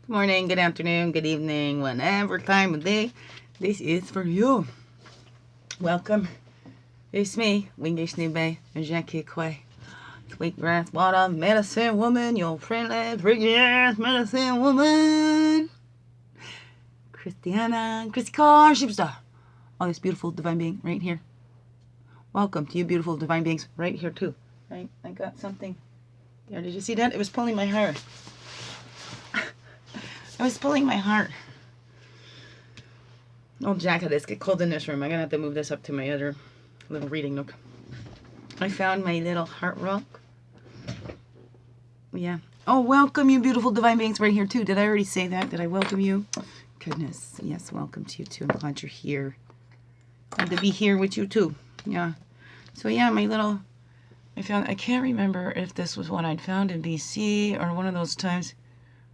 Good morning, good afternoon, good evening, whatever time of day this is for you. Welcome. It's me, Wingish Nube, Jackie Quay. Sweetgrass water, medicine woman, your friendly, freaky-ass medicine woman. Christianna, Chrissy Car, Superstar. All this beautiful divine being right here. Welcome to you beautiful divine beings right here too. Right? I got something there. Did you see that? It was pulling my hair. I was pulling my heart. Oh, jacket, it's get cold in this room. I'm going to have to move this up to my other little reading nook. I found my little heart rock. Yeah. Oh, welcome you beautiful divine beings right here too. Did I already say that? Did I welcome you? Goodness. Yes, welcome to you too. I'm glad you're here. Glad to be here with you too. Yeah. So yeah, my little... I can't remember if this was one I'd found in BC or one of those times...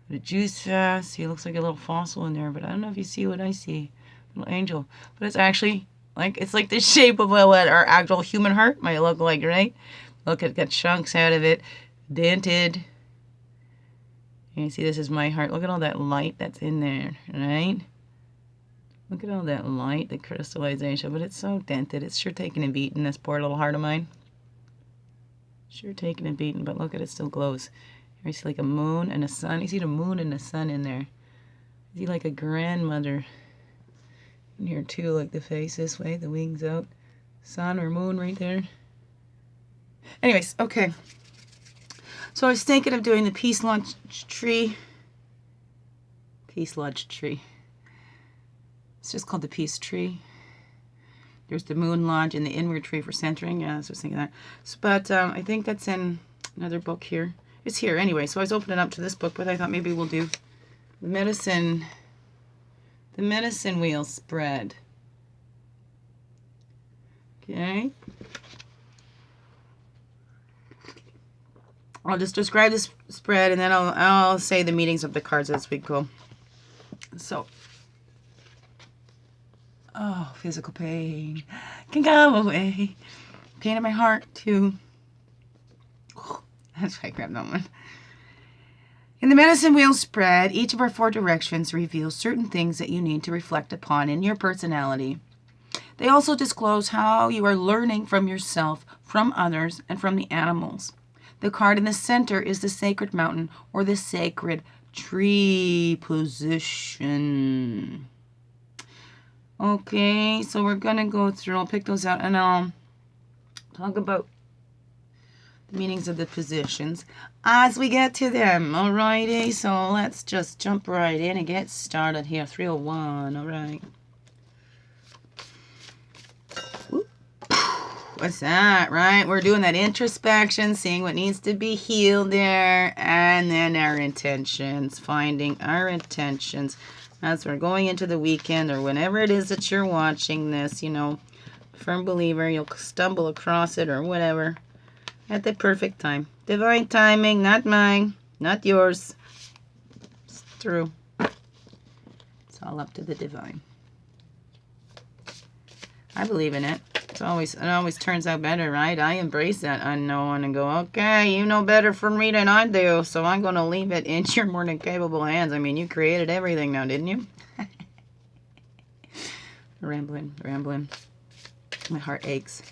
The juice fast. He looks like a little fossil in there, but I don't know if you see what I see. Little angel. But it's actually like it's like the shape of what our actual human heart might look like, right? Look, it got chunks out of it, dented. You see, this is my heart. Look at all that light that's in there, right? Look at all that light, the crystallization, but it's so dented. It's sure taking a beating, this poor little heart of mine. Sure taking a beating, but look at it, still glows. You see like a moon and a sun. You see the moon and the sun in there. You see like a grandmother in here too, like the face this way, the wings out. Sun or moon right there. Anyways, okay. So I was thinking of doing the Peace Lodge tree. Peace Lodge tree. It's just called the Peace Tree. There's the Moon Lodge and the Inward Tree for centering. Yeah, I was thinking that. But I think that's in another book here. It's here anyway, so I was opening up to this book, but I thought maybe we'll do the medicine wheel spread. Okay. I'll just describe this spread, and then I'll say the meanings of the cards as we go. So, oh, physical pain can go away. Pain in my heart too. That's why I grabbed that one. In the medicine wheel spread, each of our 4 directions reveals certain things that you need to reflect upon in your personality. They also disclose how you are learning from yourself, from others, and from the animals. The card in the center is the sacred mountain or the sacred tree position. Okay, so we're going to go through. I'll pick those out and I'll talk about the meanings of the positions as we get to them. Alrighty, so let's just jump right in and get started here. 301, alright. What's that, right? We're doing that introspection, seeing what needs to be healed there, and then our intentions, finding our intentions as we're going into the weekend or whenever it is that you're watching this, you know, firm believer, you'll stumble across it or whatever. At the perfect time. Divine timing, not mine, not yours. It's true. It's all up to the divine. I believe in it. It always turns out better, right? I embrace that unknown and go, okay, you know better for me than I do, so I'm going to leave it in your more than capable hands. I mean, you created everything now, didn't you? Rambling. My heart aches.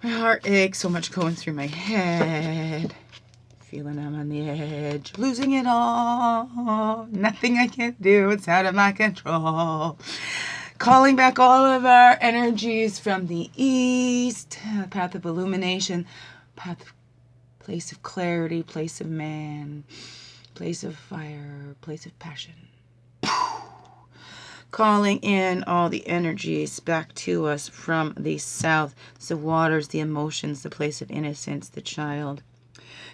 My heart aches, so much going through my head. Feeling I'm on the edge, losing it all. Nothing I can do, it's out of my control. Calling back all of our energies from the east, path of illumination, place of clarity, place of man, place of fire, place of passion. Calling in all the energies back to us from the south, the waters, the emotions, the place of innocence, the child.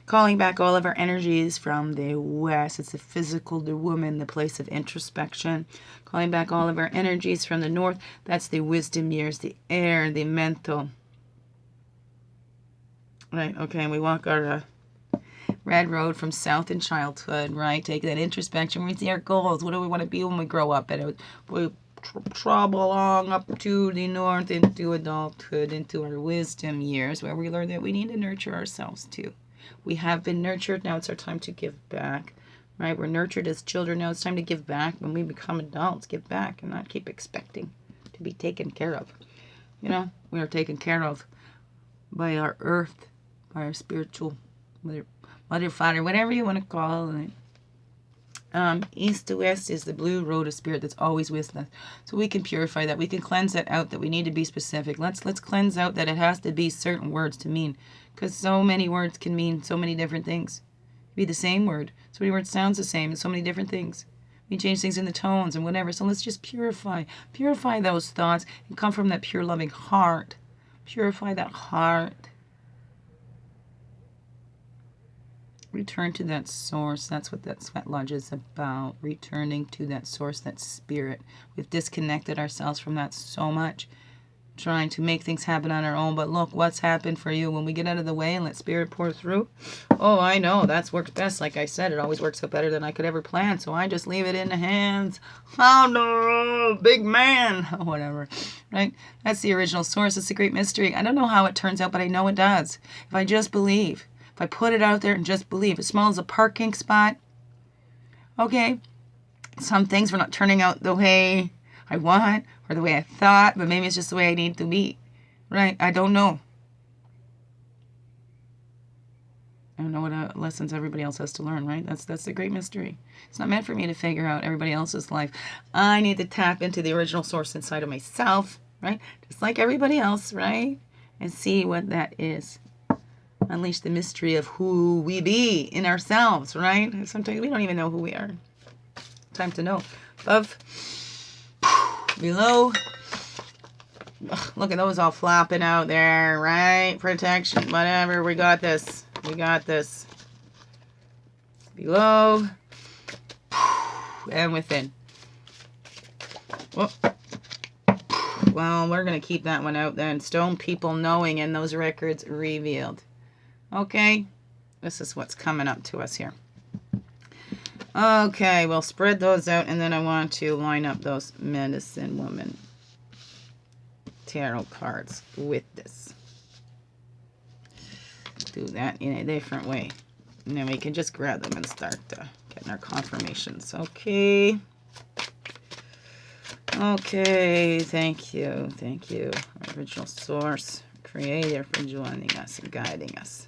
Calling back all of our energies from the west, it's the physical, the woman, the place of introspection. Calling back all of our energies from the north, that's the wisdom years, the air, the mental. Right, okay, and we walk our red road from south in childhood, right? Take that introspection. We see our goals. What do we want to be when we grow up? And we travel along up to the north into adulthood, into our wisdom years, where we learn that we need to nurture ourselves too. We have been nurtured. Now it's our time to give back. right? We're nurtured as children. Now it's time to give back. When we become adults, give back and not keep expecting to be taken care of. You know, we are taken care of by our earth, by our spiritual mother, father, whatever you want to call it. East to west is the blue road of spirit that's always with us. So we can purify that. We can cleanse that out, that we need to be specific. Let's cleanse out that it has to be certain words to mean. Because so many words can mean so many different things. Be the same word. So many words sounds the same and so many different things. We change things in the tones and whatever. So let's just purify. Purify those thoughts and come from that pure loving heart. Purify that heart. Return to that source. That's what that sweat lodge is about. Returning to that source, that spirit. We've disconnected ourselves from that so much. Trying to make things happen on our own. But look what's happened for you when we get out of the way and let spirit pour through. Oh, I know. That's worked best. Like I said, it always works out better than I could ever plan. So I just leave it in the hands. Oh, no. Big man. Whatever. Right? That's the original source. It's a great mystery. I don't know how it turns out, but I know it does. If I just believe. If I put it out there and just believe. As small as a parking spot. Okay. Some things were not turning out the way I want or the way I thought, but maybe it's just the way I need to be. Right? I don't know. I don't know what lessons everybody else has to learn, right? That's the great mystery. It's not meant for me to figure out everybody else's life. I need to tap into the original source inside of myself, right? Just like everybody else, right? And see what that is. Unleash the mystery of who we be in ourselves, right? Sometimes we don't even know who we are. Time to know. Above, below. Ugh, look at those all flopping out there, right? Protection, whatever. We got this. We got this. Below and within. Whoop. Well, we're going to keep that one out then. Stone people knowing and those records revealed. Okay, this is what's coming up to us here. Okay, we'll spread those out, and then I want to line up those medicine woman tarot cards with this. Do that in a different way. And then we can just grab them and start getting our confirmations. Okay. Okay, thank you. Thank you, original source, creator, for joining us and guiding us.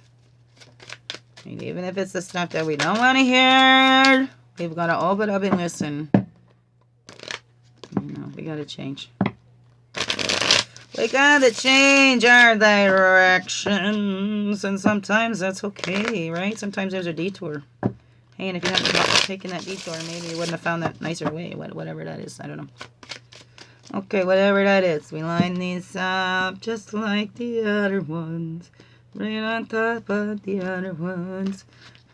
And even if it's the stuff that we don't want to hear, we've got to open up and listen. No, we got to change. We got to change our directions. And sometimes that's okay, right? Sometimes there's a detour. Hey, and if you hadn't taken that detour, maybe you wouldn't have found that nicer way. Whatever that is. I don't know. Okay, whatever that is. We line these up just like the other ones. Right on top of the other ones.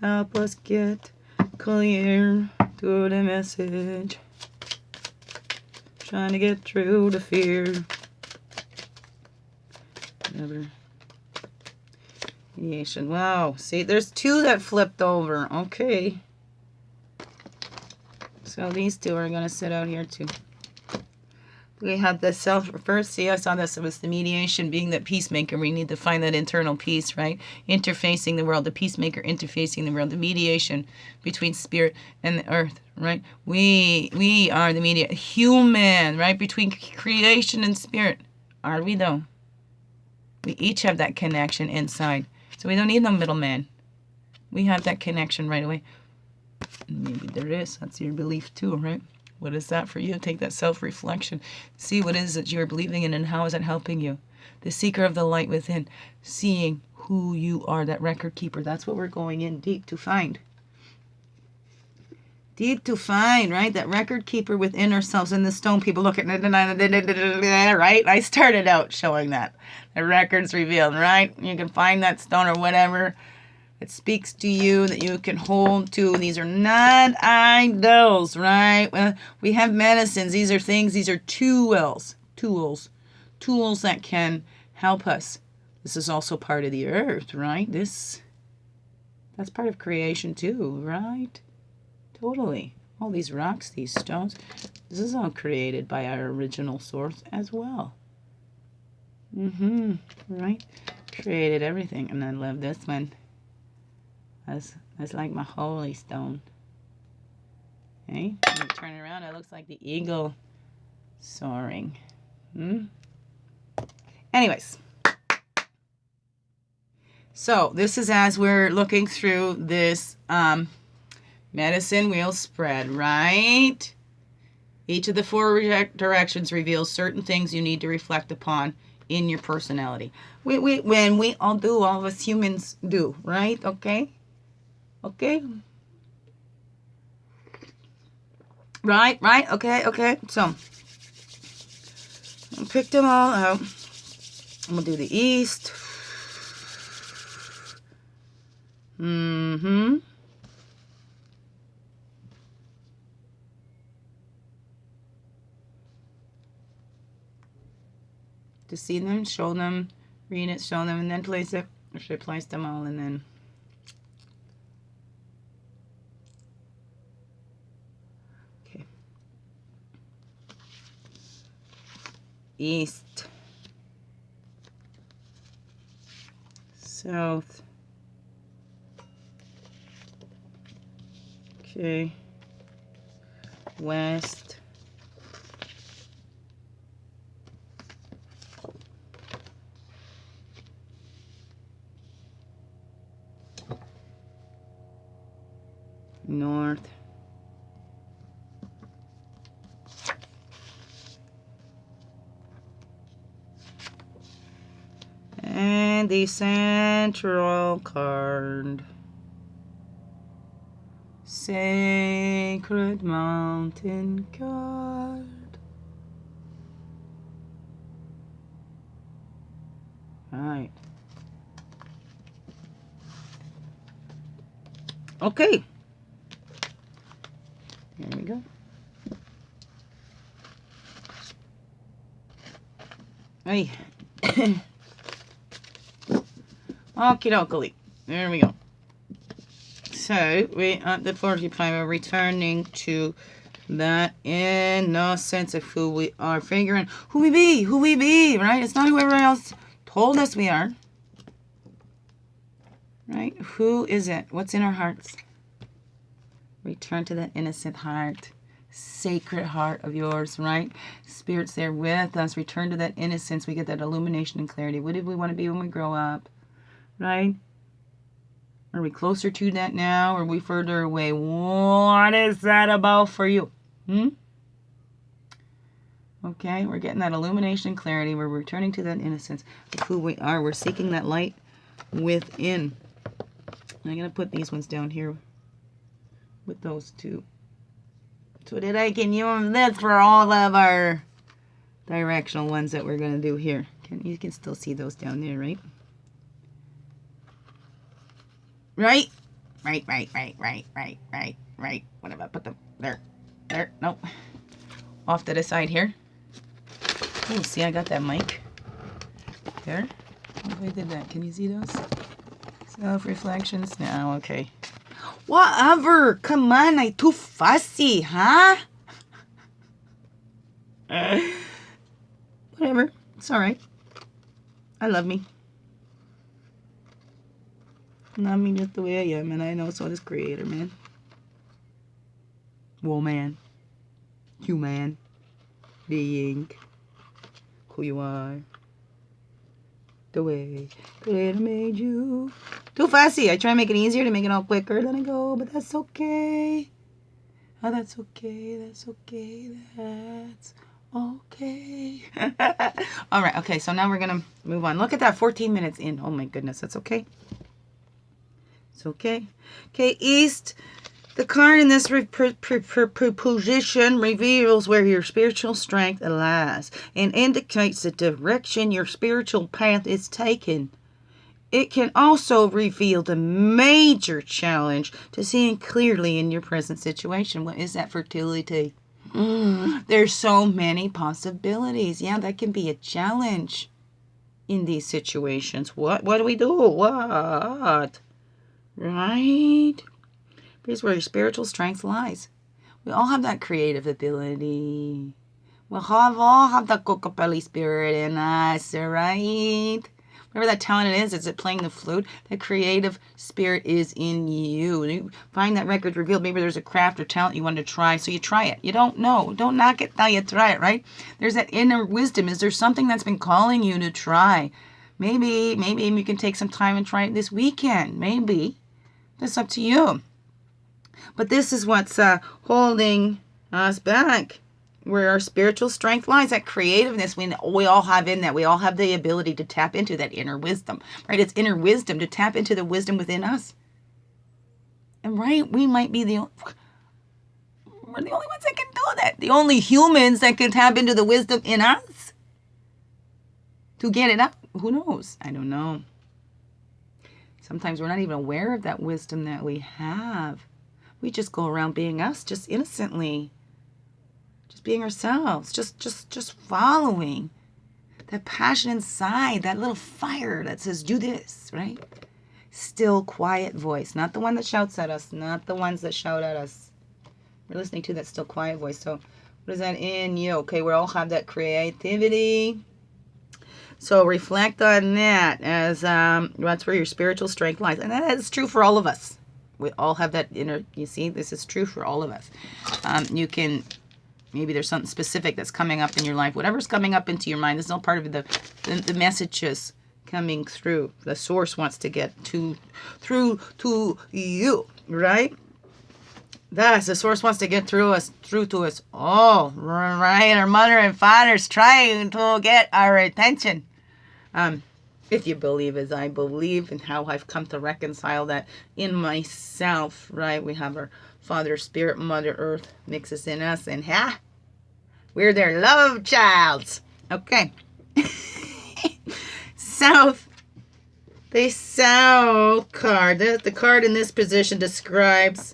Help us get clear to the message. Trying to get through the fear. Whatever. Mediation. Wow. See, there's two that flipped over. Okay. So these two are going to sit out here too. We have the self first. See, I saw this. It was the mediation, being that peacemaker. We need to find that internal peace, right? Interfacing the world. The peacemaker interfacing the world. The mediation between spirit and the earth, right? We are the media. Human, right? Between creation and spirit. Are we though? We each have that connection inside. So we don't need no middleman. We have that connection right away. Maybe there is. That's your belief too, right? What is that for you? Take that self-reflection. See what it is that you're believing in and how is it helping you. The seeker of the light within. Seeing who you are, that record keeper. That's what we're going in deep to find. Deep to find, right? That record keeper within ourselves. And the stone people look at it, right? I started out showing that. The records revealed, right? You can find that stone or whatever. It speaks to you that you can hold to. These are not idols, right? Well, we have medicines. These are things. These are tools that can help us. This is also part of the earth, right? That's part of creation too, right? Totally. All these rocks, these stones. This is all created by our original source as well. Right? Created everything. And I love this one. That's like my holy stone. Okay, when you turn it around, it looks like the eagle soaring. Anyways, so this is as we're looking through this medicine wheel spread, right? Each of the four directions reveals certain things you need to reflect upon in your personality. When we all do, all of us humans do, right? Okay? Okay? Right? Okay. So, I picked them all out. I'm going to do the east. To see them, show them, read it, show them, and then place it. Or should I place them all and then... Okay. East. South. Okay. West. North. And the central card. Sacred Mountain card. Alright. Okay. Here we go. Hey. Okie dokie. There we go. So, we at the 45 are returning to that innocence of who we are. Figuring who we be, right? It's not whoever else told us we are. Right? Who is it? What's in our hearts? Return to that innocent heart. Sacred heart of yours, right? Spirit's there with us. Return to that innocence. We get that illumination and clarity. What did we want to be when we grow up? Right? Are we closer to that now? Or are we further away? What is that about for you? Okay, we're getting that illumination and clarity. We're returning to that innocence of who we are. We're seeking that light within. I'm going to put these ones down here with those two, so that I can use this for all of our directional ones that we're going to do here. You can still see those down there, right? Right. What have I put them? There. Nope. Off to the side here. Oh, see, I got that mic. There. How I did that? Can you see those? Self-reflections. No, okay. Whatever. Come on, I too fussy, huh? Whatever. It's alright. I love me. Love me just the way I am, and I know so does Creator, man. Woman. Human. Being. Who you are. The way Creator made you. Too fussy. I try to make it easier to make it all quicker than I go, but that's okay. Oh, that's okay. That's okay. That's okay. All right. Okay. So now we're going to move on. Look at that. 14 minutes in. Oh, my goodness. That's okay. It's okay. Okay. East. The card in this position reveals where your spiritual strength lies and indicates the direction your spiritual path is taken. It can also reveal the major challenge to seeing clearly in your present situation. What is that? Fertility. There's so many possibilities. Yeah, that can be a challenge in these situations. What do we do? What? Right? Here's where your spiritual strength lies. We all have that creative ability. We all have the Kokopelli spirit in us, right? Whatever that talent is it playing the flute? That creative spirit is in you. You find that record revealed. Maybe there's a craft or talent you want to try, so you try it. You don't know. Don't knock it till you try it, right? There's that inner wisdom. Is there something that's been calling you to try? Maybe you can take some time and try it this weekend. Maybe. That's up to you. But this is what's holding us back. Where our spiritual strength lies, that creativeness we all have in that. We all have the ability to tap into that inner wisdom, right? It's inner wisdom to tap into the wisdom within us. And right, we might be we're the only ones that can do that. The only humans that can tap into the wisdom in us to get it up. Who knows? I don't know. Sometimes we're not even aware of that wisdom that we have. We just go around being us, just innocently. Just being ourselves, just following that passion inside, that little fire that says, do this, right? Still, quiet voice, not the one that shouts at us, not the ones that shout at us. We're listening to that still, quiet voice. So what is that in you? Okay, we all have that creativity. So reflect on that as that's where your spiritual strength lies. And that is true for all of us. We all have that inner, you see, this is true for all of us. You can... Maybe there's something specific that's coming up in your life. Whatever's coming up into your mind, this is all part of the messages coming through. The source wants to get through to you, right? Thus, the source wants to get through to us all, right? Our mother and father's trying to get our attention. If you believe as I believe and how I've come to reconcile that in myself, right? We have our Father Spirit, Mother Earth mixes in us, and we're their love childs. Okay. The South card. The card in this position describes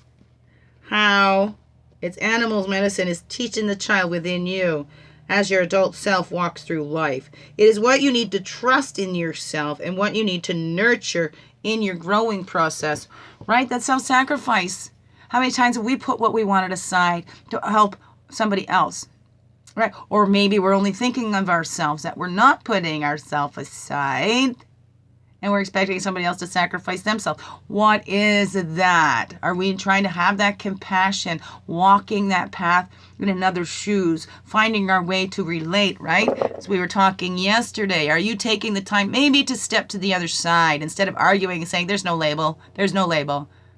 how its animal's medicine is teaching the child within you as your adult self walks through life. It is what you need to trust in yourself and what you need to nurture in your growing process, right? That self-sacrifice. How many times have we put what we wanted aside to help somebody else, right? Or maybe we're only thinking of ourselves, that we're not putting ourselves aside and we're expecting somebody else to sacrifice themselves. What is that? Are we trying to have that compassion, walking that path in another's shoes, finding our way to relate, right? As we were talking yesterday, are you taking the time maybe to step to the other side instead of arguing and saying, there's no label,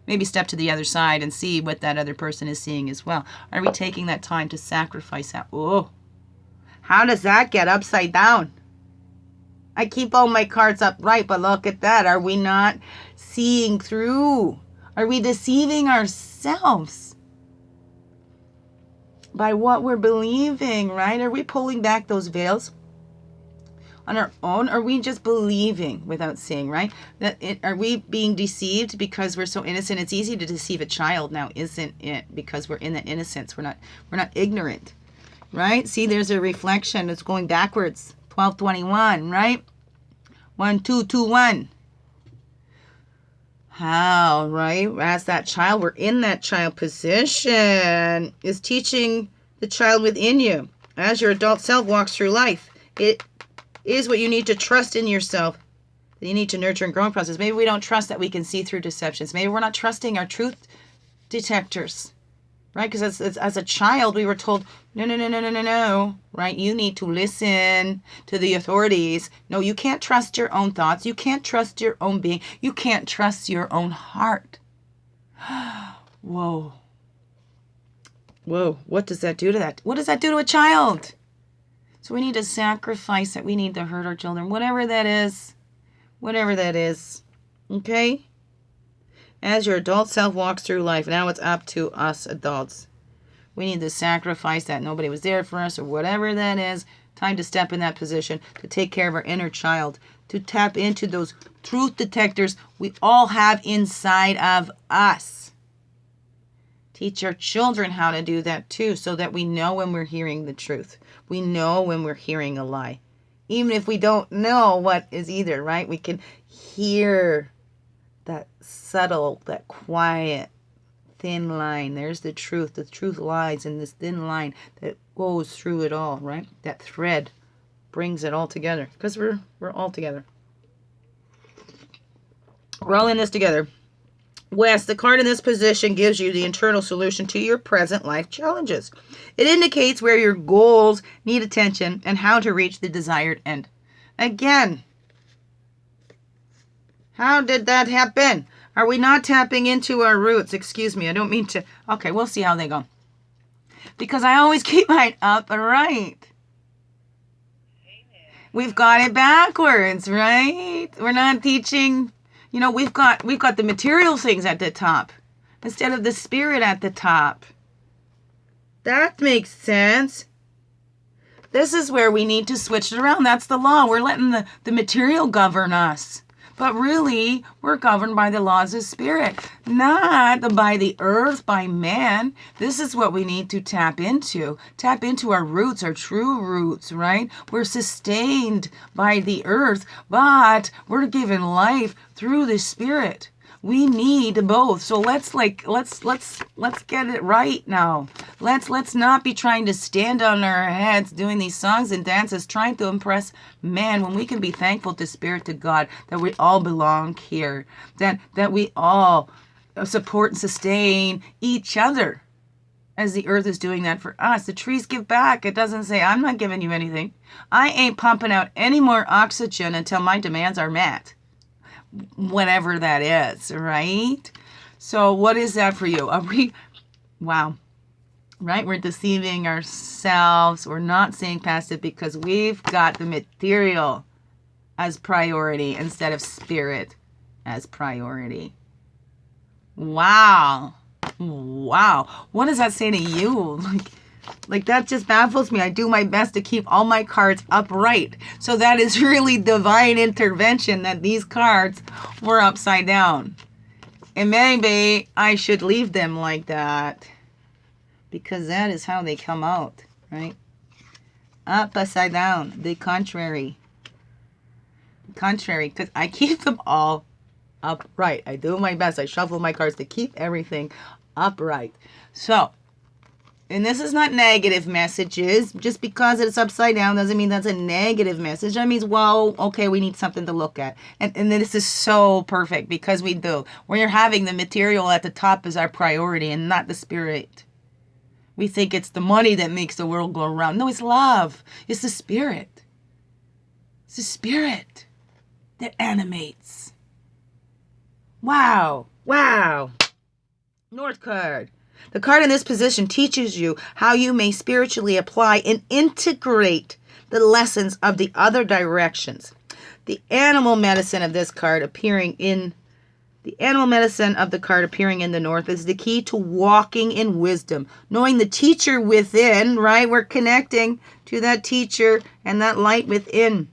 Maybe step to the other side and see what that other person is seeing as well. Are we taking that time to sacrifice that? Oh, how does that get upside down? I keep all my cards upright, but look at that. Are we not seeing through? Are we deceiving ourselves by what we're believing, right? Are we pulling back those veils on our own? Are we just believing without seeing, right? Are we being deceived because we're so innocent? It's easy to deceive a child now, isn't it? Because we're in that innocence. We're not ignorant, right? See, there's a reflection. It's going backwards. 1221, right? 1, 2, 2, 1. How, right? As that child, we're in that child position, is teaching the child within you. As your adult self walks through life, it is what you need to trust in yourself. That you need to nurture and growing process. Maybe we don't trust that we can see through deceptions. Maybe we're not trusting our truth detectors. Right? Because as a child, we were told, no, right? You need to listen to the authorities. No, you can't trust your own thoughts. You can't trust your own being. You can't trust your own heart. Whoa. What does that do to that? What does that do to a child? So we need to sacrifice it. We need to hurt our children. Whatever that is. Okay? As your adult self walks through life, now it's up to us adults. We need to sacrifice that nobody was there for us or whatever that is. Time to step in that position, to take care of our inner child, to tap into those truth detectors we all have inside of us. Teach our children how to do that too, so that we know when we're hearing the truth. We know when we're hearing a lie. Even if we don't know what is either, right? We can hear that subtle, that quiet, thin line. There's the truth. The truth lies in this thin line that goes through it all, right? That thread brings it all together because we're all together. We're all in this together. West, the card in this position gives you the internal solution to your present life challenges. It indicates where your goals need attention and how to reach the desired end. Again, how did that happen? Are we not tapping into our roots? Excuse me, I don't mean to. Okay, we'll see how they go. Because I always keep mine upright. We've got it backwards, right? We're not teaching. You know, we've got the material things at the top instead of the spirit at the top. That makes sense. This is where we need to switch it around. That's the law. We're letting the material govern us. But really, we're governed by the laws of spirit, not by the earth, by man. This is what we need to tap into. Tap into our roots, our true roots, right? We're sustained by the earth, but we're given life through the spirit. We need both. So let's get it right now. Let's not be trying to stand on our heads doing these songs and dances trying to impress man when we can be thankful to Spirit, to God, that we all belong here. That we all support and sustain each other as the earth is doing that for us. The trees give back. It doesn't say, I'm not giving you anything. I ain't pumping out any more oxygen until my demands are met. Whatever that is, right? So what is that for you? Wow, right? We're deceiving ourselves. We're not seeing past it because we've got the material as priority instead of spirit as priority. Wow. What does that say to you? Like that just baffles me. I do my best to keep all my cards upright. So that is really divine intervention that these cards were upside down. And maybe I should leave them like that, because that is how they come out, right? Upside down, the contrary. Because I keep them all upright. I do my best. I shuffle my cards to keep everything upright. So, and this is not negative messages. Just because it's upside down doesn't mean that's a negative message. That means, well, okay, we need something to look at. And this is so perfect because we do. We're having the material at the top as our priority and not the spirit. We think it's the money that makes the world go around. No, it's love. It's the spirit. It's the spirit that animates. Wow. North card. The card in this position teaches you how you may spiritually apply and integrate the lessons of the other directions. The animal medicine of this card appearing in the north is the key to walking in wisdom, knowing the teacher within, right? We're connecting to that teacher and that light within.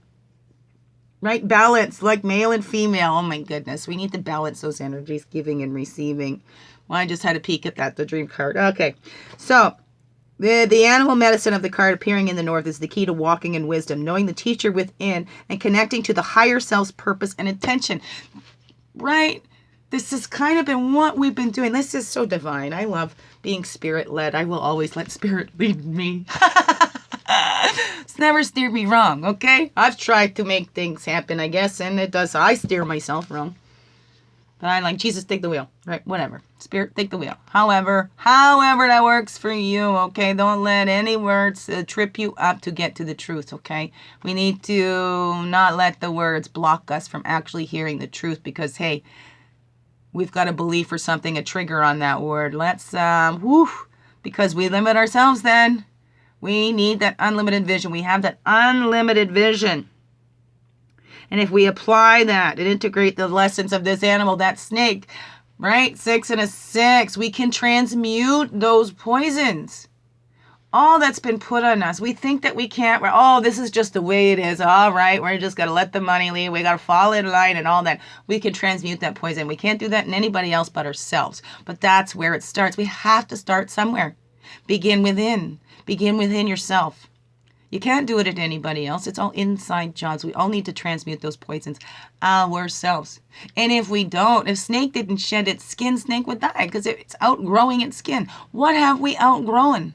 Right? Balance, like male and female. Oh my goodness. We need to balance those energies, giving and receiving. Well, I just had a peek at that, the dream card. Okay. So, the animal medicine of the card appearing in the north is the key to walking in wisdom, knowing the teacher within and connecting to the higher self's purpose and intention. Right? This has kind of been what we've been doing. This is so divine. I love being spirit-led. I will always let spirit lead me. It's never steered me wrong, okay? I've tried to make things happen, I guess, and it does. I steer myself wrong. But I like, Jesus, take the wheel. Right, whatever. Spirit, take the wheel. However that works for you, okay? Don't let any words trip you up to get to the truth, okay? We need to not let the words block us from actually hearing the truth because, hey, we've got a belief or something, a trigger on that word. Let's, because we limit ourselves then. We need that unlimited vision. We have that unlimited vision. And if we apply that and integrate the lessons of this animal, that snake, right? 6 and a 6, we can transmute those poisons. All that's been put on us. We think that we can't. This is just the way it is. All right, we're just got to let the money lead. We got to fall in line and all that. We can transmute that poison. We can't do that in anybody else but ourselves. But that's where it starts. We have to start somewhere. Begin within. Begin within yourself. You can't do it at anybody else. It's all inside jobs. We all need to transmute those poisons ourselves. And if we don't, if snake didn't shed its skin, snake would die because it's outgrowing its skin. What have we outgrown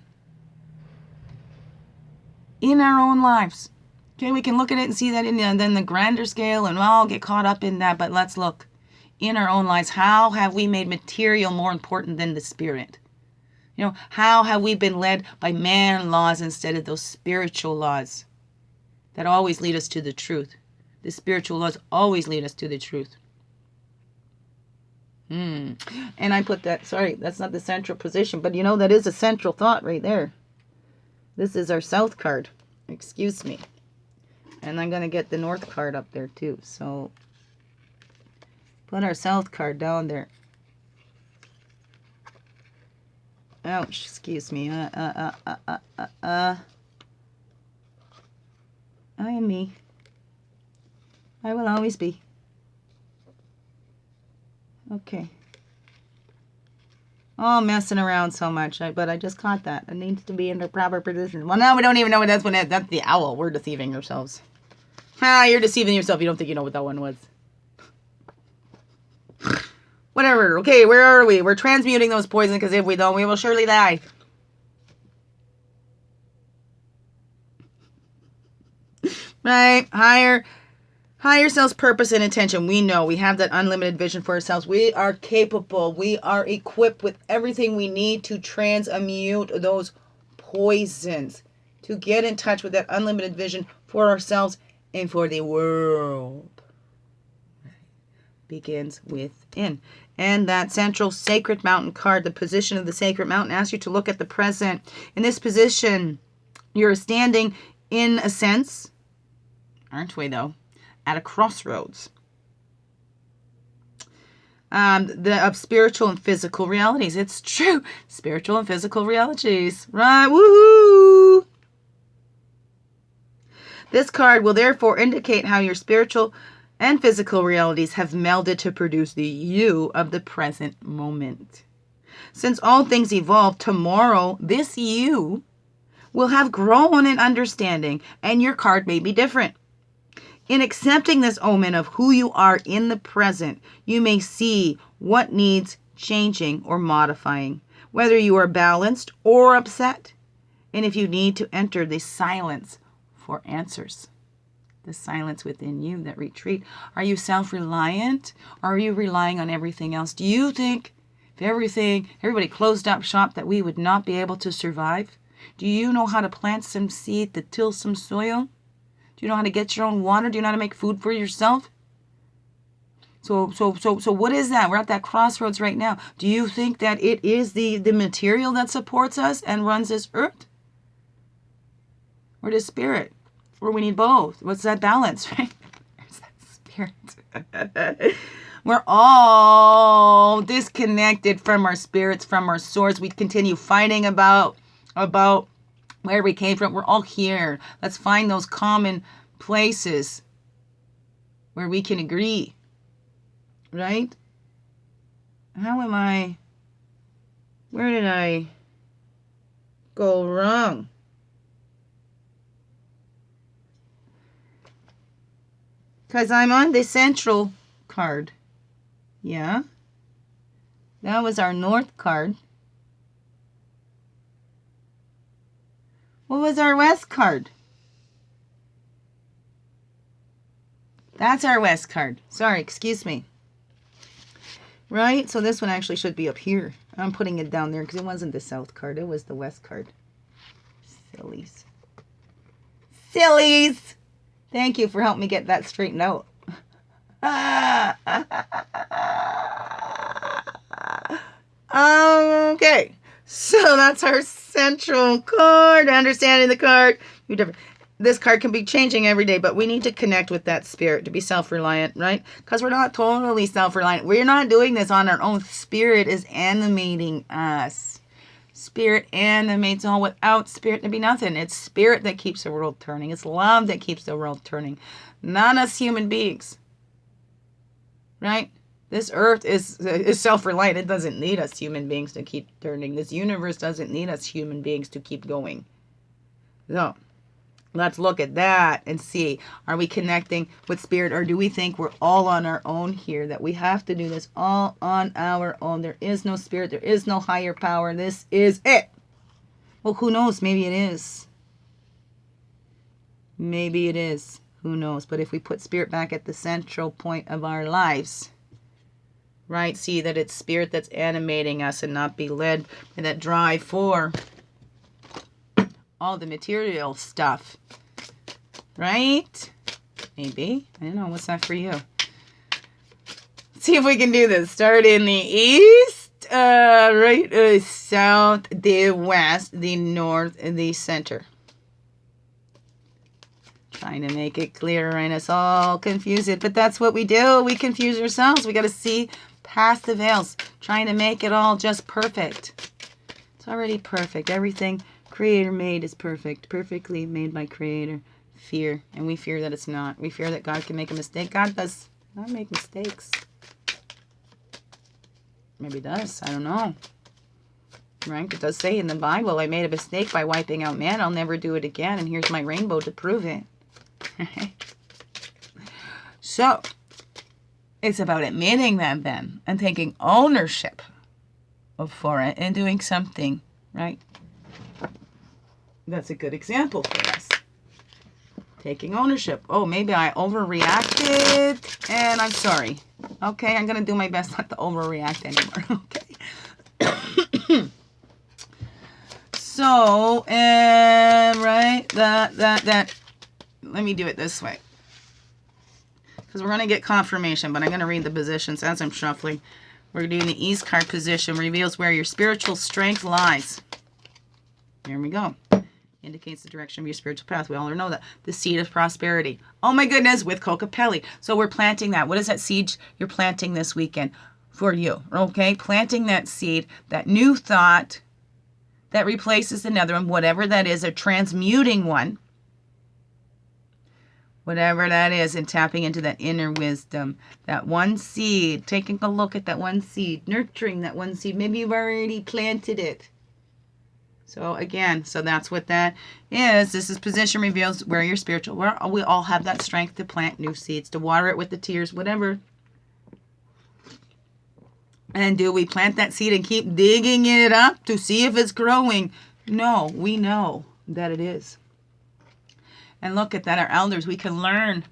in our own lives? Okay, we can look at it and see that in the grander scale and all get caught up in that. But let's look in our own lives, how have we made material more important than the spirit? You know, how have we been led by man laws instead of those spiritual laws that always lead us to the truth? The spiritual laws always lead us to the truth. And I put that, sorry, that's not the central position, but you know, that is a central thought right there. This is our south card. Excuse me. And I'm going to get the north card up there too. So put our south card down there. Ouch, excuse me. I am me. I will always be. Okay. Oh, messing around so much, but I just caught that. It needs to be in the proper position. Well, now we don't even know what that's one is. That's the owl. We're deceiving ourselves. You're deceiving yourself. You don't think you know what that one was. Whatever. Okay, where are we? We're transmuting those poisons because if we don't, we will surely die. Right? Higher self's purpose and intention. We know we have that unlimited vision for ourselves. We are capable. We are equipped with everything we need to transmute those poisons, to get in touch with that unlimited vision for ourselves and for the world. Begins within. And that central sacred mountain card, the position of the sacred mountain, asks you to look at the present. In this position, you're standing in a sense, aren't we though? At a crossroads of spiritual and physical realities. It's true. Spiritual and physical realities. Right. Woohoo! This card will therefore indicate how your spiritual and physical realities have melded to produce the you of the present moment. Since all things evolve, tomorrow this you will have grown in understanding, and your card may be different. In accepting this omen of who you are in the present, you may see what needs changing or modifying, whether you are balanced or upset, and if you need to enter the silence for answers. The silence within you, that retreat. Are you self-reliant? Or are you relying on everything else? Do you think if everybody closed up shop, that we would not be able to survive? Do you know how to plant some seed, to till some soil? Do you know how to get your own water? Do you know how to make food for yourself? So what is that? We're at that crossroads right now. Do you think that it is the material that supports us and runs this earth? Or the spirit? Or we need both? What's that balance, right? There's that spirit. We're all disconnected from our spirits, from our source. We continue fighting about where we came from. We're all here. Let's find those common places where we can agree. Right? Where did I go wrong? Because I'm on the central card. Yeah. That was our north card. What was our west card? That's our west card. Sorry, excuse me. Right? So this one actually should be up here. I'm putting it down there because it wasn't the south card. It was the west card. Sillies. Sillies! Thank you for helping me get that straightened out. Okay. So that's our central card. Understanding the card. This card can be changing every day, but we need to connect with that spirit to be self-reliant, right? Because we're not totally self-reliant. We're not doing this on our own. Spirit is animating us. Spirit animates all. Without spirit, there'd be nothing. It's spirit that keeps the world turning. It's love that keeps the world turning. Not us human beings. Right? This earth is self-reliant. It doesn't need us human beings to keep turning. This universe doesn't need us human beings to keep going. So, let's look at that and see, are we connecting with spirit, or do we think we're all on our own here, that we have to do this all on our own? There is no spirit. There is no higher power. This is it. Well, who knows? Maybe it is. Maybe it is. Who knows? But if we put spirit back at the central point of our lives, right? See that it's spirit that's animating us and not be led by that drive for all the material stuff, right? Maybe. I don't know. What's that for you? Let's see if we can do this. Start in the east, right, south, the west, the north, and the center. Trying to make it clear, and us all confuse it, but that's what we do. We confuse ourselves. We got to see past the veils, trying to make it all just perfect. It's already perfect. Everything Creator made is perfect, perfectly made by Creator. Fear, and we fear that it's not. We fear that God can make a mistake. God does not make mistakes. Maybe he does. I don't know. Right? It does say in the Bible, I made a mistake by wiping out man. I'll never do it again. And here's my rainbow to prove it. So, it's about admitting that then and taking ownership for it and doing something, right? That's a good example for us. Taking ownership. Oh, maybe I overreacted and I'm sorry. Okay, I'm going to do my best not to overreact anymore. Okay. So, right, that. Let me do it this way. Because we're going to get confirmation, but I'm going to read the positions as I'm shuffling. We're doing the East card position. Reveals where your spiritual strength lies. Here we go. Indicates the direction of your spiritual path. We all know that. The seed of prosperity. Oh my goodness, with Kokopelli. So we're planting that. What is that seed you're planting this weekend for you? Okay, planting that seed, that new thought that replaces another one, whatever that is, a transmuting one. Whatever that is, and tapping into that inner wisdom. That one seed, taking a look at that one seed, nurturing that one seed. Maybe you've already planted it. So again, so that's what that is. This is position reveals where you're spiritual. We all have that strength to plant new seeds, to water it with the tears, whatever. And do we plant that seed and keep digging it up to see if it's growing? No, we know that it is. And look at that, our elders, we can learn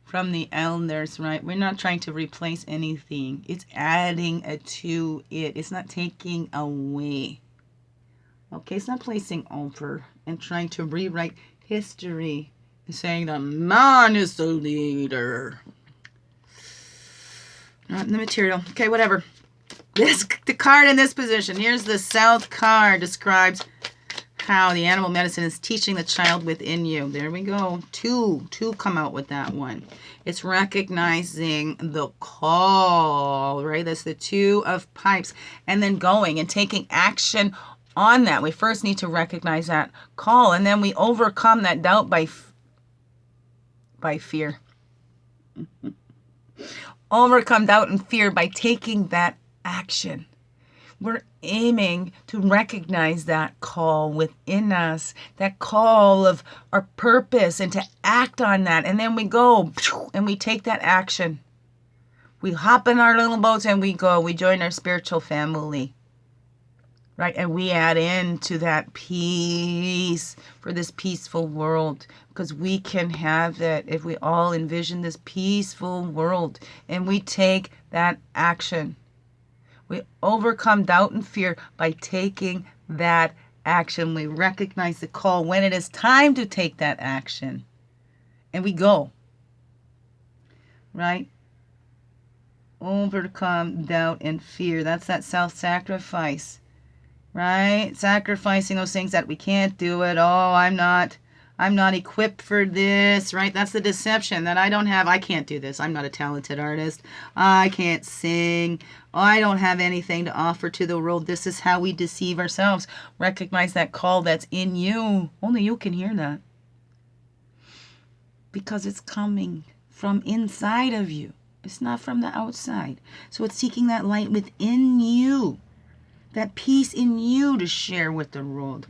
from the elders, right? We're not trying to replace anything. It's adding to it. It's not taking away. Okay, it's not placing over and trying to rewrite history and saying the man is the leader. Not in the material. Okay, whatever. The card in this position. Here's the South card. Describes how the animal medicine is teaching the child within you. There we go. Two come out with that one. It's recognizing the call, right? That's the Two of Pipes. And then going and taking action on that. We first need to recognize that call, and then we overcome that doubt by fear. Overcome doubt and fear by taking that action. We're aiming to recognize that call within us, that call of our purpose, and to act on that. And then we go and we take that action. We hop in our little boats and we go. We join our spiritual family. Right, and we add into that peace for this peaceful world, because we can have it if we all envision this peaceful world and we take that action. We overcome doubt and fear by taking that action. We recognize the call when it is time to take that action, and we go. Right? Overcome doubt and fear. That's that self-sacrifice. Right? Sacrificing those things that we can't do it. Oh, I'm not equipped for this, right? That's the deception that I can't do this. I'm not a talented artist. I can't sing. I don't have anything to offer to the world. This is how we deceive ourselves. Recognize that call that's in you. Only you can hear that. Because it's coming from inside of you. It's not from the outside. So it's seeking that light within you. That peace in you to share with the world.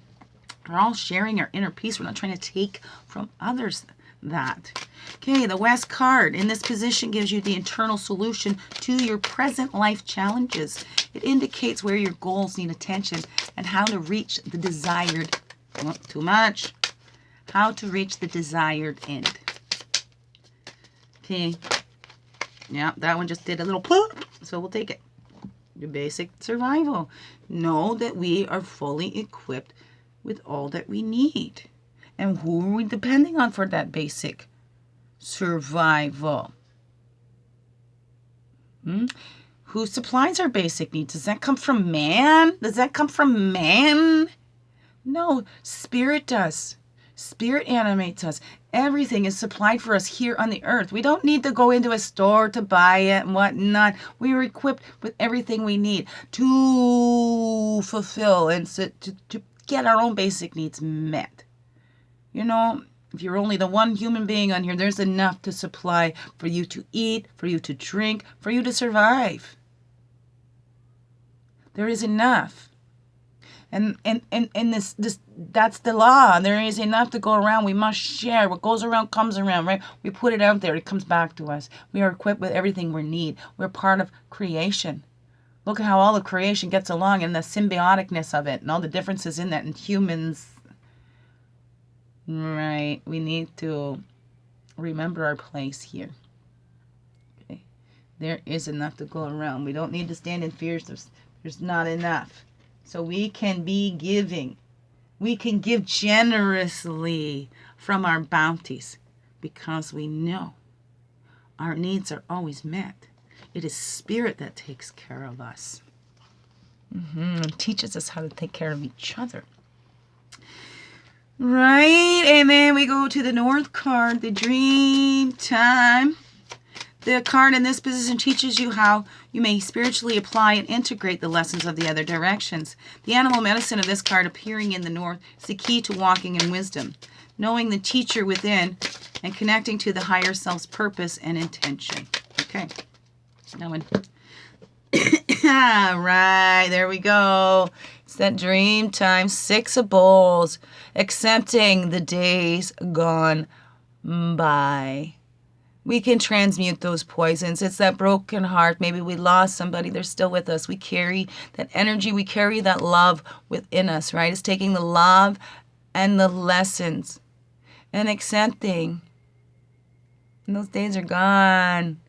We're all sharing our inner peace. We're not trying to take from others that. Okay, the West card in this position gives you the internal solution to your present life challenges. It indicates where your goals need attention and how to reach the desired, too much, how to reach the desired end. Okay, yeah, that one just did a little pop. So we'll take it. Your basic survival. Know that we are fully equipped with all that we need. And who are we depending on for that basic survival? Who supplies our basic needs? Does that come from man? Does that come from man? No, Spirit does. Spirit animates us. Everything is supplied for us here on the earth. We don't need to go into a store to buy it and whatnot. We are equipped with everything we need to fulfill and to get our own basic needs met. You know, if you're only the one human being on here, there's enough to supply for you to eat, for you to drink, for you to survive. There is enough. And this that's the law. There is enough to go around. We must share. What goes around comes around, right? We put it out there. It comes back to us. We are equipped with everything we need. We're part of creation. Look at how all of creation gets along and the symbioticness of it and all the differences in that. And humans, right? We need to remember our place here. Okay? There is enough to go around. We don't need to stand in fear. There's not enough. So we can be giving. We can give generously from our bounties because we know our needs are always met. It is Spirit that takes care of us and teaches us how to take care of each other. Right? And then we go to the North card, the dream time. The card in this position teaches you how you may spiritually apply and integrate the lessons of the other directions. The animal medicine of this card appearing in the North is the key to walking in wisdom, knowing the teacher within and connecting to the higher self's purpose and intention. Okay. Now one. Right, there we go. It's that dream time. 6 of Bowls. Accepting the days gone by. We can transmute those poisons. It's that broken heart. Maybe we lost somebody. They're still with us. We carry that energy. We carry that love within us, right? It's taking the love and the lessons and accepting. And those days are gone.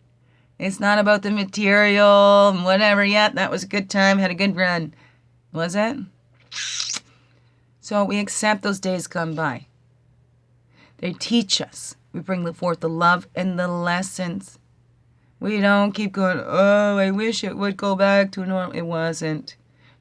It's not about the material and whatever. Yeah, that was a good time. Had a good run. Was it? So we accept those days gone by. They teach us. We bring forth the love and the lessons. We don't keep going, oh, I wish it would go back to normal. It wasn't.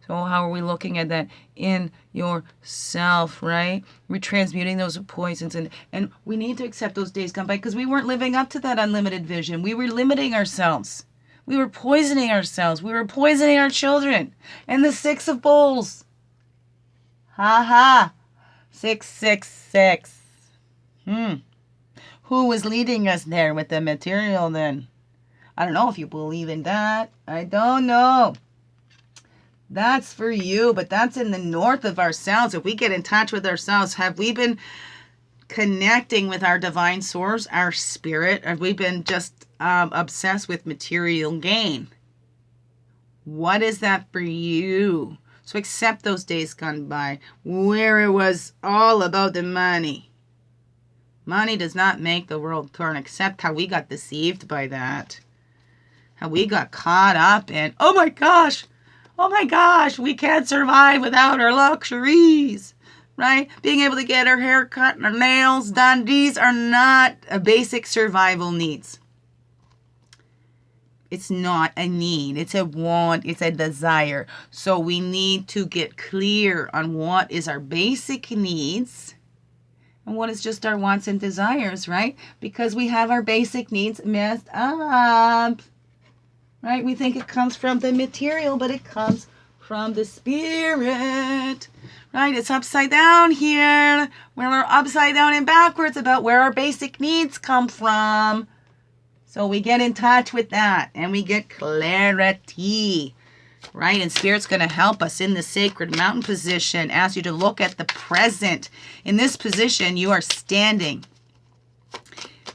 So how are we looking at that in yourself, right? We're transmuting those poisons. And we need to accept those days gone by because we weren't living up to that unlimited vision. We were limiting ourselves. We were poisoning ourselves. We were poisoning our children. And the 6 of Bowls. Ha ha. 666. Who was leading us there with the material then? I don't know if you believe in that. I don't know. That's for you, but that's in the North of ourselves. If we get in touch with ourselves, have we been connecting with our divine source, our spirit? Have we been just obsessed with material gain? What is that for you? So accept those days gone by where it was all about the money. Money does not make the world turn, except how we got deceived by that. How we got caught up in, oh my gosh, we can't survive without our luxuries, right? Being able to get our hair cut and our nails done, these are not basic survival needs. It's not a need, it's a want, it's a desire. So we need to get clear on what is our basic needs and what is just our wants and desires, right? Because we have our basic needs messed up, right? We think it comes from the material, but it comes from the spirit, right? It's upside down here. We're upside down and backwards about where our basic needs come from. So we get in touch with that and we get clarity, right? And Spirit's going to help us in the sacred mountain position, ask you to look at the present. In this position, you are standing,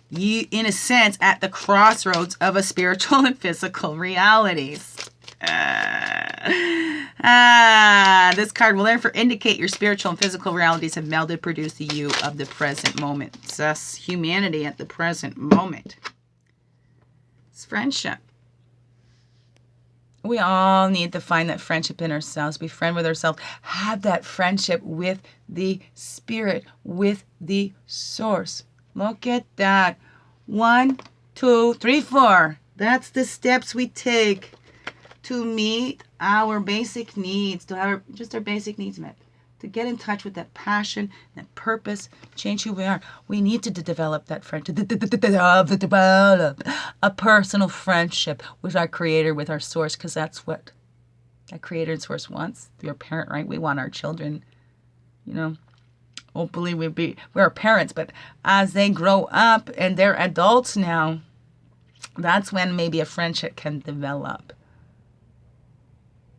in a sense, at the crossroads of a spiritual and physical realities. This card will therefore indicate your spiritual and physical realities have melded to produce the you of the present moment. Thus, humanity at the present moment. It's friendship. We all need to find that friendship in ourselves, be friend with ourselves, have that friendship with the Spirit, with the Source. Look at that. 1, 2, 3, 4. That's the steps we take to meet our basic needs, to have just our basic needs met, to get in touch with that passion, that purpose, change who we are. We need to develop that friendship, develop a personal friendship with our Creator, with our Source, because that's what that Creator and Source wants. You're a parent, right? We want our children, hopefully we're parents, but as they grow up and they're adults now, that's when maybe a friendship can develop.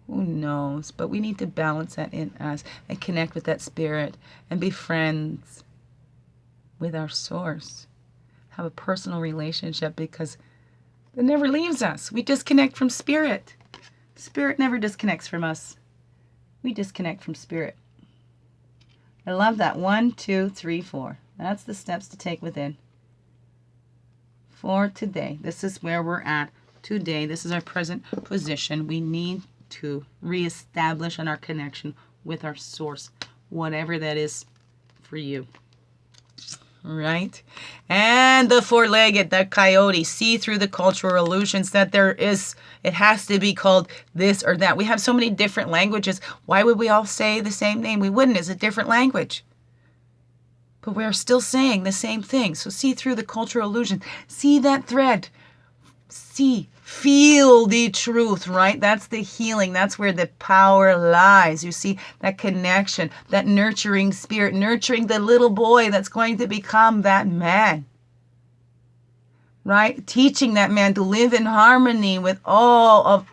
Who knows? But we need to balance that in us and connect with that Spirit and be friends with our Source. Have a personal relationship, because it never leaves us. We disconnect from Spirit. Spirit never disconnects from us. We disconnect from Spirit. I love that. 1, 2, 3, 4. That's the steps to take within. For today. This is where we're at today. This is our present position. We need to reestablish on our connection with our Source, whatever that is for you. Right? And the four-legged, the coyote, see through the cultural illusions that there is, it has to be called this or that. We have so many different languages. Why would we all say the same name? We wouldn't. It's a different language. But we're still saying the same thing. So see through the cultural illusion. See that thread. See, feel the truth, right? That's the healing. That's where the power lies. You see, that connection, that nurturing Spirit, nurturing the little boy that's going to become that man, right? Teaching that man to live in harmony with all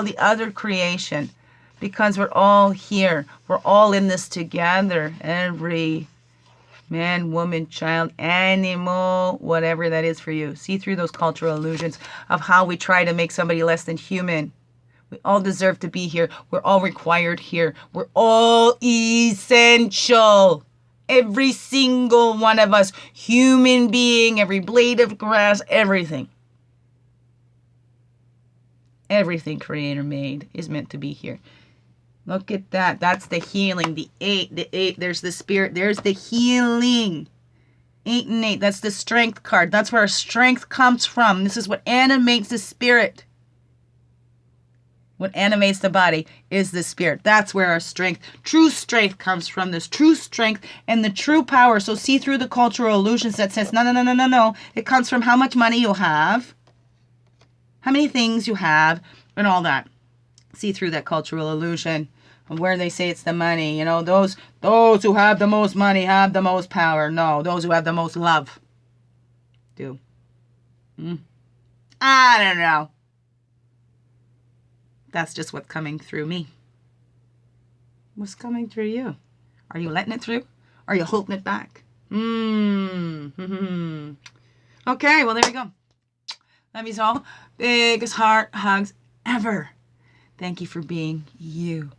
the other creation, because we're all here. We're all in this together. Every man, woman, child, animal, whatever that is for you. See through those cultural illusions of how we try to make somebody less than human. We all deserve to be here. We're all required here. We're all essential. Every single one of us, human being, every blade of grass, everything. Everything Creator made is meant to be here. Look at that. That's the healing. The 8. There's the Spirit. There's the healing. 8 and 8. That's the strength card. That's where our strength comes from. This is what animates the Spirit. What animates the body is the Spirit. That's where our true strength comes from. This true strength and the true power. So see through the cultural illusions that says, no. It comes from how much money you have, how many things you have, and all that. See through that cultural illusion of where they say it's the money. Those who have the most money have the most power. No, those who have the most love do. I don't know. That's just what's coming through me. What's coming through you? Are you letting it through? Are you holding it back? Okay, well, there we go. Love you all. Biggest heart hugs ever. Thank you for being you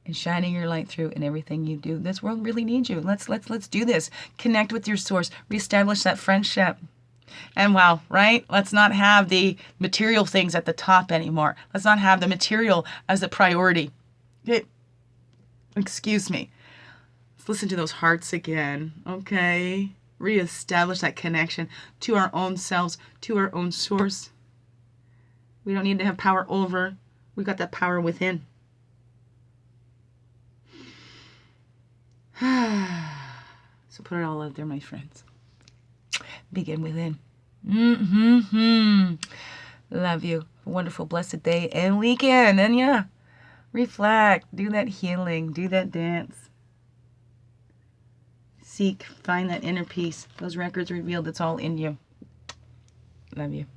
and shining your light through in everything you do. This world really needs you. Let's do this. Connect with your Source. Reestablish that friendship. And wow, right? Let's not have the material things at the top anymore. Let's not have the material as a priority. Okay. Excuse me. Let's listen to those hearts again. Okay. Reestablish that connection to our own selves, to our own Source. We don't need to have power over. We got that power within. So put it all out there, my friends. Begin within. Love you. A wonderful, blessed day and weekend. And yeah, reflect. Do that healing. Do that dance. Seek. Find that inner peace. Those records revealed. It's all in you. Love you.